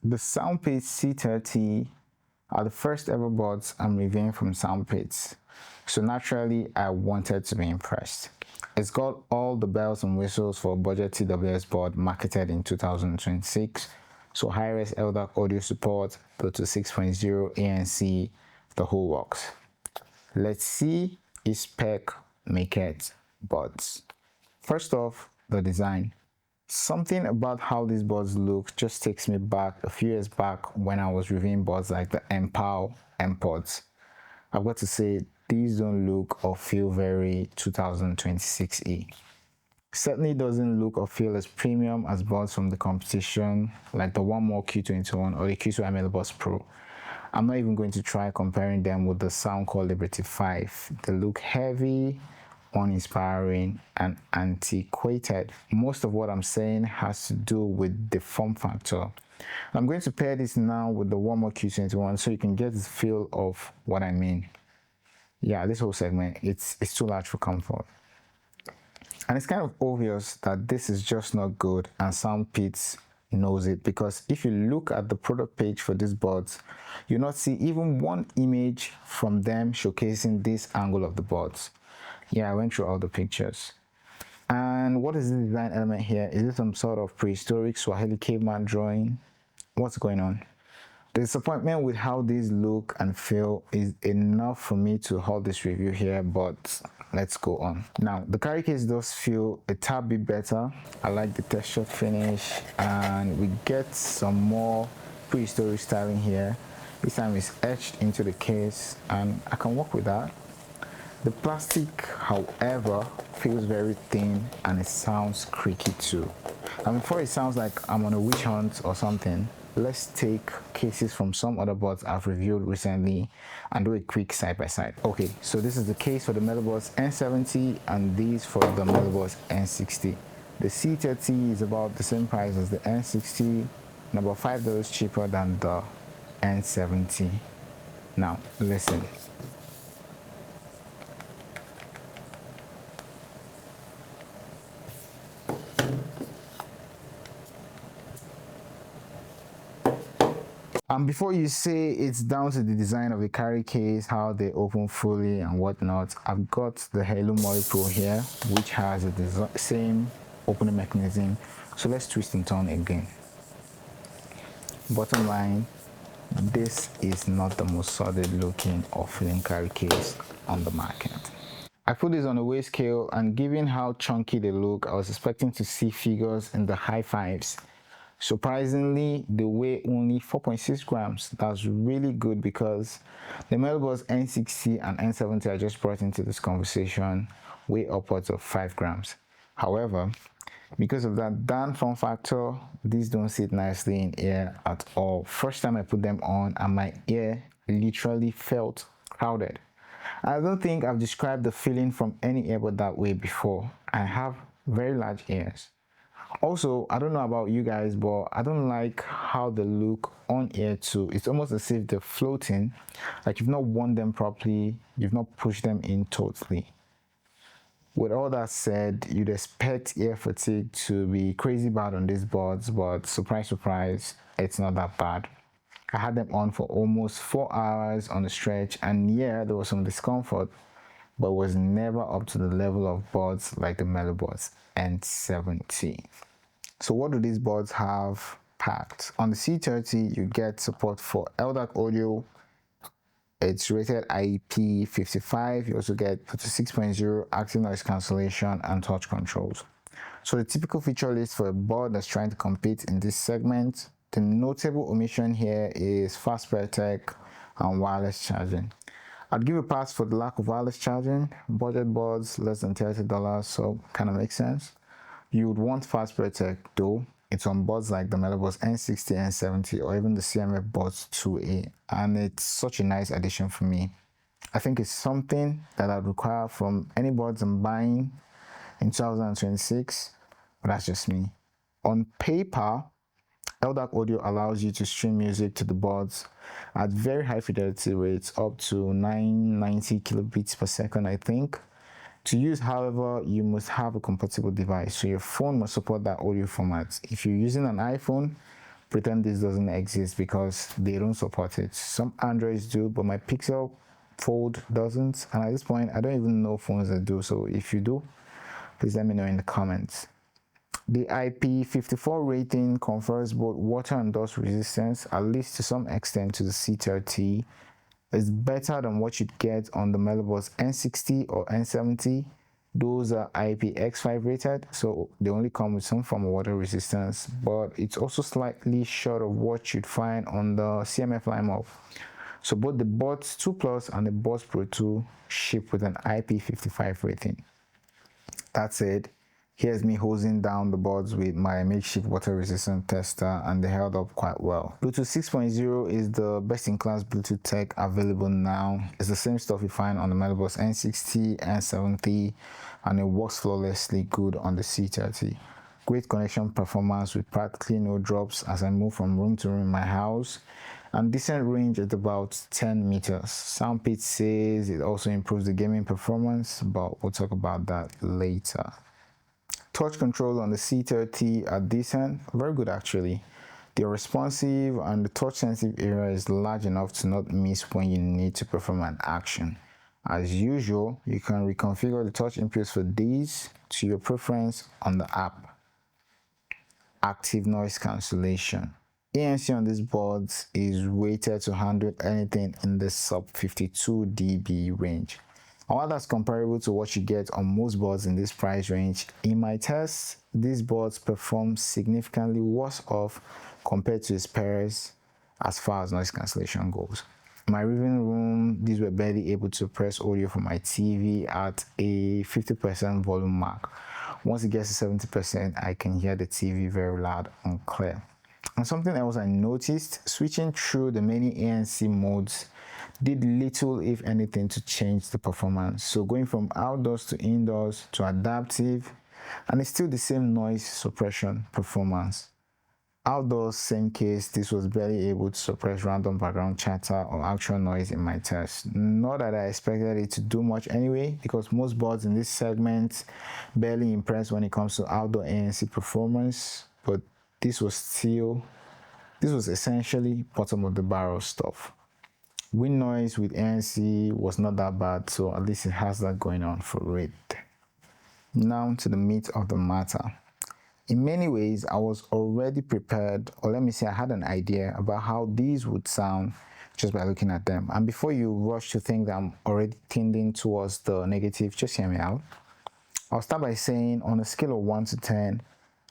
The Soundpeats C30 are the first ever buds I'm reviewing from Soundpeats, so naturally I wanted to be impressed. It's got all the bells and whistles for a budget TWS bud marketed in 2026, so high-res LDAC audio support, Bluetooth 6.0, ANC, the whole works. Let's see its spec, maketh buds. First off, the design. Something about how these buds look just takes me back a few years back when I was reviewing buds like the Empow M-Pods. I've got to say, these don't look or feel very 2026-y. Certainly doesn't look or feel as premium as buds from the competition like the One More Q21 or the Q2 ML Buds Pro. I'm not even going to try comparing them with the Soundcore Liberty 5. They look heavy, uninspiring, and antiquated. Most of what I'm saying has to do with the form factor. I'm going to pair this now with the One More Q21 so you can get the feel of what I mean. Yeah, this whole segment, it's too large for comfort. And it's kind of obvious that this is just not good, and Soundpeats knows it, because if you look at the product page for these buds, you'll not see even one image from them showcasing this angle of the buds. Yeah, I went through all the pictures. And what is the design element here? Is it some sort of prehistoric Swahili caveman drawing? What's going on? The disappointment with how these look and feel is enough for me to hold this review here, but let's go on. Now, the carry case does feel a tad bit better. I like the textured finish, and we get some more prehistoric styling here. This time it's etched into the case, and I can work with that. The plastic, however, feels very thin and it sounds creaky too. And before it sounds like I'm on a witch hunt or something, let's take cases from some other buds I've reviewed recently and do a quick side-by-side. Okay, so this is the case for the Melobuds N70 and these for the Melobuds N60. The C30 is about the same price as the N60 and about $5 cheaper than the N70. Now, listen. And before you say it's down to the design of the carry case, how they open fully and whatnot, I've got the Halo Mori Pro here, which has the same opening mechanism. So let's twist and turn again. Bottom line, this is not the most solid looking or feeling carry case on the market. I put this on a weight scale, and given how chunky they look, I was expecting to see figures in the high fives. Surprisingly, they weigh only 4.6 grams. That's really good, because the Melobuds N60 and N70 I just brought into this conversation weigh upwards of 5 grams. However, because of that darn form factor, these don't sit nicely in ear at all. First time I put them on and my ear literally felt crowded. I don't think I've described the feeling from any earbud that way before. I have very large ears. Also, I don't know about you guys, but I don't like how they look on ear too. It's almost as if they're floating, like you've not worn them properly, you've not pushed them in totally. With all that said, you'd expect ear fatigue to be crazy bad on these buds, but surprise, surprise, it's not that bad. I had them on for almost 4 hours on the stretch, and yeah, there was some discomfort, but was never up to the level of buds like the Melobuds N70. So what do these buds have packed? On the C30, you get support for LDAC audio. It's rated IP55. You also get Bluetooth 6.0, active noise cancellation, and touch controls. So the typical feature list for a bud that's trying to compete in this segment. The notable omission here is fast tech and wireless charging. I'd give a pass for the lack of wireless charging. Budget buds, less than $30, so kind of makes sense. You would want fast tech though. It's on buds like the Melobuds N60, N70, or even the CMF Buds 2A, and it's such a nice addition for me. I think it's something that I'd require from any buds I'm buying in 2026, but that's just me. On paper, LDAC audio allows you to stream music to the buds at very high fidelity rates, up to 990 kilobits per second, I think. To use, however, you must have a compatible device, so your phone must support that audio format. If you're using an iPhone, pretend this doesn't exist because they don't support it. Some Androids do, but my Pixel Fold doesn't, and at this point I don't even know phones that do. So if you do, please let me know in the comments. The IP54 rating confers both water and dust resistance, at least to some extent, to the C30. It's better than what you'd get on the Melobots N60 or N70. Those are IPX5 rated, so they only come with some form of water resistance, but it's also slightly short of what you'd find on the CMF lineup. So both the Buds 2 Plus and the Buds Pro 2 ship with an IP55 rating. That said, here's me hosing down the buds with my makeshift water resistant tester, and they held up quite well. Bluetooth 6.0 is the best in class Bluetooth tech available now. It's the same stuff you find on the Melobots N60, N70, and it works flawlessly good on the C30. Great connection performance with practically no drops as I move from room to room in my house, and decent range at about 10 meters. Soundpeats says it also improves the gaming performance, but we'll talk about that later. Touch controls on the C30 are decent, very good actually. They're responsive and the touch sensitive area is large enough to not miss when you need to perform an action. As usual, you can reconfigure the touch inputs for these to your preference on the app. Active noise cancellation. ANC on these boards is rated to handle anything in the sub 52 dB range. And while that's comparable to what you get on most boards in this price range, in my tests, these boards perform significantly worse off compared to its peers as far as noise cancellation goes. In my living room, these were barely able to suppress audio from my TV at a 50% volume mark. Once it gets to 70%, I can hear the TV very loud and clear. And something else I noticed, switching through the many ANC modes did little if anything to change the performance. So going from outdoors to indoors to adaptive, and it's still the same noise suppression performance. Outdoors, same case, this was barely able to suppress random background chatter or actual noise in my test. Not that I expected it to do much anyway, because most boards in this segment barely impress when it comes to outdoor ANC performance, but this was essentially bottom of the barrel stuff. Wind noise with ANC was not that bad, so at least it has that going on for it. Now to the meat of the matter. In many ways, I was already prepared, or let me say I had an idea about how these would sound just by looking at them. And before you rush to think that I'm already tending towards the negative, just hear me out. I'll start by saying on a scale of 1 to 10,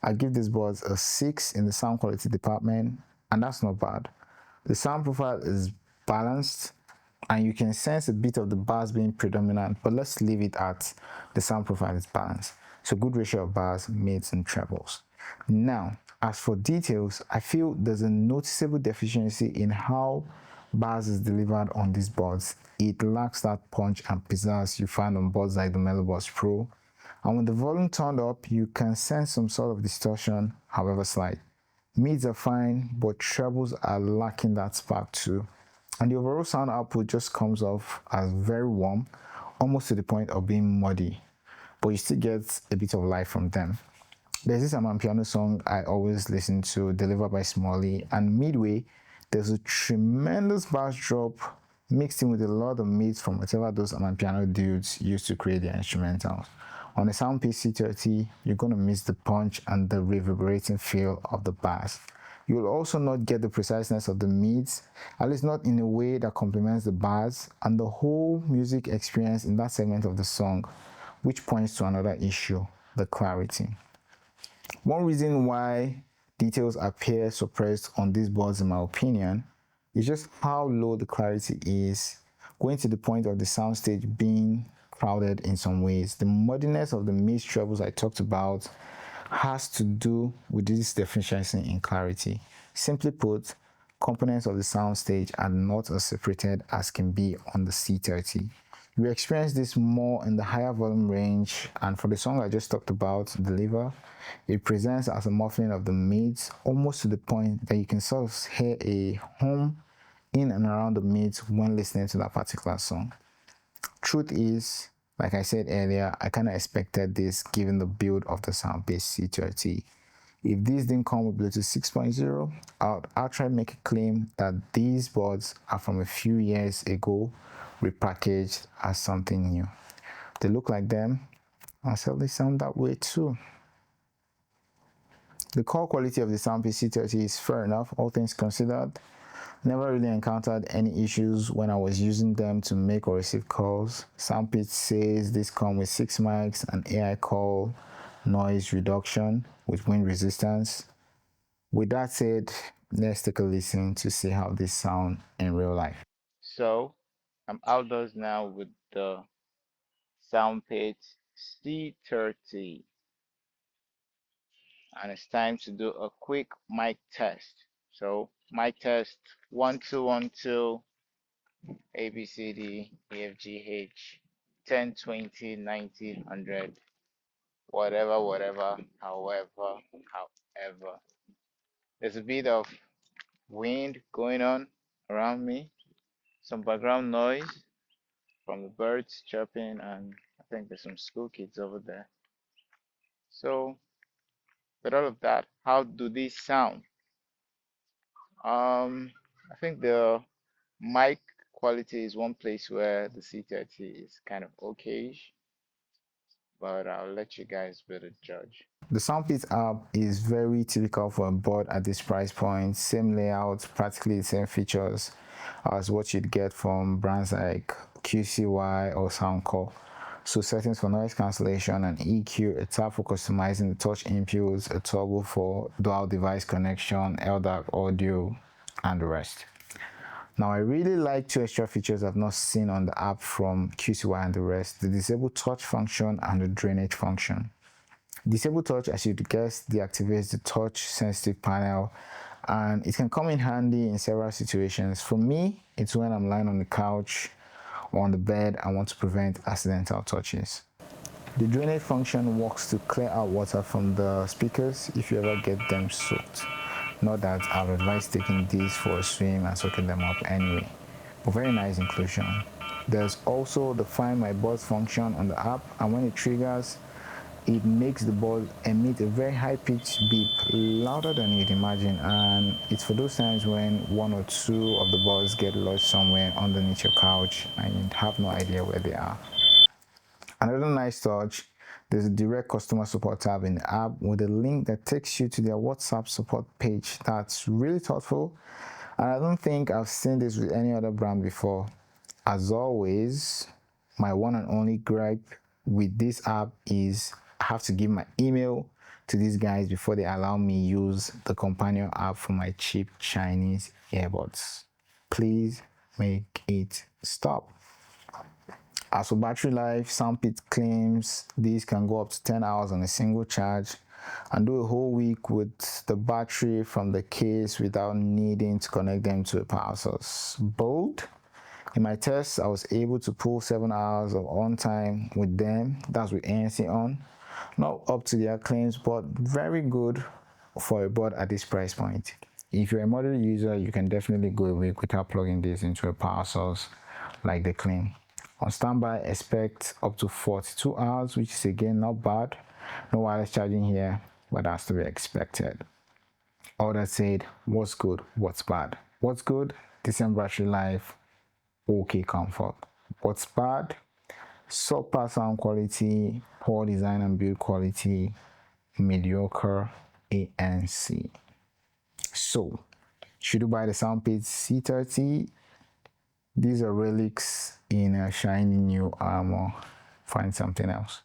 I give these boards a 6 in the sound quality department, and that's not bad. The sound profile is balanced, and you can sense a bit of the bass being predominant, but let's leave it at the sound profile is balanced. So good ratio of bass, mids, and trebles. Now, as for details, I feel there's a noticeable deficiency in how bass is delivered on these boards. It lacks that punch and pizzazz you find on boards like the Melobots Pro. And when the volume turned up, you can sense some sort of distortion, however slight. Mids are fine, but trebles are lacking that spark too. And the overall sound output just comes off as very warm, almost to the point of being muddy, but you still get a bit of life from them. There's this Amapiano song I always listen to, delivered by Smalley, and midway, there's a tremendous bass drop mixed in with a lot of mids from whatever those Amapiano dudes used to create their instrumentals. On the Soundpeats C30, you're going to miss the punch and the reverberating feel of the bass. You'll also not get the preciseness of the mids, at least not in a way that complements the bass and the whole music experience in that segment of the song, which points to another issue, the clarity. One reason why details appear suppressed on these boards, in my opinion, is just how low the clarity is, going to the point of the soundstage being crowded in some ways. The muddiness of the mid trebles I talked about has to do with this deficiency in clarity. Simply put, components of the soundstage are not as separated as can be on the C30. We experience this more in the higher volume range, and for the song I just talked about, Deliver, it presents as a muffling of the mids, almost to the point that you can sort of hear a hum in and around the mids when listening to that particular song. Truth is, like I said earlier, I kind of expected this given the build of the Soundpeats C30. If this didn't come with Bluetooth 6.0, I'll actually make a claim that these buds are from a few years ago, repackaged as something new. They look like them, and certainly sound that way too. The call quality of the Soundpeats C30 is fair enough, all things considered. Never really encountered any issues when I was using them to make or receive calls. Soundpeats says this comes with 6 mics and AI call noise reduction with wind resistance. With that said, let's take a listen to see how this sound in real life. So I'm outdoors now with the Soundpeats C30, and it's time to do a quick mic test. So mic test 1 2 1 2 A B C D E F G H 10 20 90 100 whatever however. There's a bit of wind going on around me, some background noise from the birds chirping, and I think there's some school kids over there. So with all of that, how do these sound? I think the mic quality is one place where the C30 is kind of okayish, but I'll let you guys be the judge. The Soundpeats app is very typical for a board at this price point. Same layout, practically the same features as what you'd get from brands like QCY or Soundcore. So settings for noise cancellation and EQ, a tab for customizing the touch inputs, a toggle for dual device connection, LDAC audio, and the rest. Now, I really like 2 extra features I've not seen on the app from QCY and the rest: the disable touch function and the drainage function. Disable touch, as you'd guess, deactivates the touch sensitive panel, and it can come in handy in several situations. For me, it's when I'm lying on the couch or on the bed and want to prevent accidental touches. The drainage function works to clear out water from the speakers if you ever get them soaked. Not that I've advised taking these for a swim and soaking them up anyway, but very nice inclusion. There's also the Find My Buds function on the app, and when it triggers, it makes the bud emit a very high-pitched beep, louder than you'd imagine, and it's for those times when 1 or 2 of the buds get lodged somewhere underneath your couch and you have no idea where they are. Another nice touch, there's a direct customer support tab in the app with a link that takes you to their WhatsApp support page. That's really thoughtful, and I don't think I've seen this with any other brand before. As always, my one and only gripe with this app is I have to give my email to these guys before they allow me use the companion app for my cheap Chinese earbuds. Please make it stop. As for battery life, Soundpeats claims these can go up to 10 hours on a single charge and do a whole week with the battery from the case without needing to connect them to a power source. Bold. In my tests, I was able to pull 7 hours of on time with them. That's with ANC on. Not up to their claims, but very good for a board at this price point. If you're a moderate user, you can definitely go a week without plugging this into a power source like they claim. On standby, expect up to 42 hours, which is again not bad. No wireless charging here, but that's to be expected. All that said, what's good, what's bad? What's good? Decent battery life, okay comfort. What's bad? Subpar sound quality, poor design and build quality, mediocre ANC. So, should you buy the Soundpeats C30? These are relics in a shiny new armor. Find something else.